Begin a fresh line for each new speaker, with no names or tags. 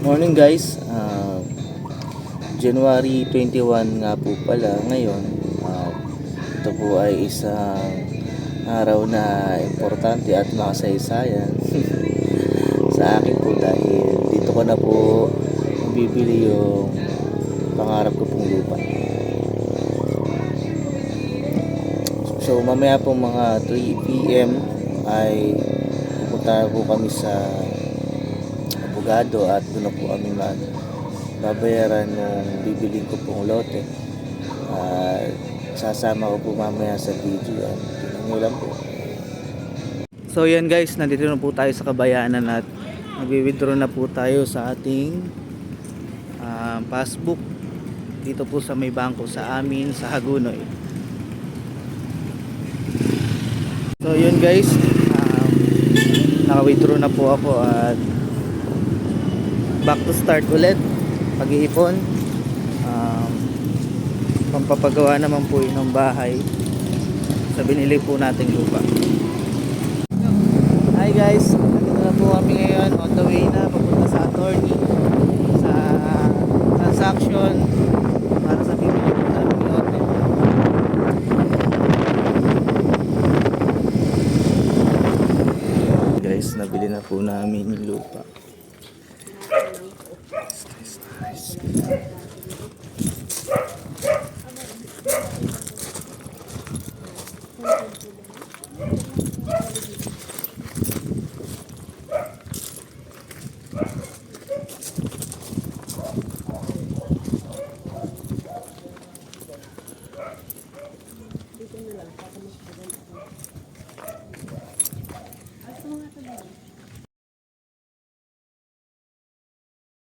Morning guys, January 21 nga po pala ngayon. Ito po ay isang araw na importante at makasaysayan sa akin po, dahil dito ko na po bibili yung pangarap ko pong lupa. So mamaya po mga 3 PM ay pupunta po kami sa abogado at doon na po kami babayaran ng bibiling ko pong lote. Sasama ko po mamaya sa video yan. Tingnan nyo lang po. So yan guys, nandito na po tayo sa Kabayanan at nagwi-withdraw na po tayo sa ating passbook dito po sa may bangko sa amin sa Hagunoy. So yun guys, naka-withdraw na po ako at back to start ulit pag-iipon. Pampapagawa naman po yun ng bahay sa binili po nating lupa. Hi guys, nandito na po kami ngayon, on the way na papunta sa attorney sa transaction para sa bibili po namin lote. Guys, nabili na po namin yung lupa.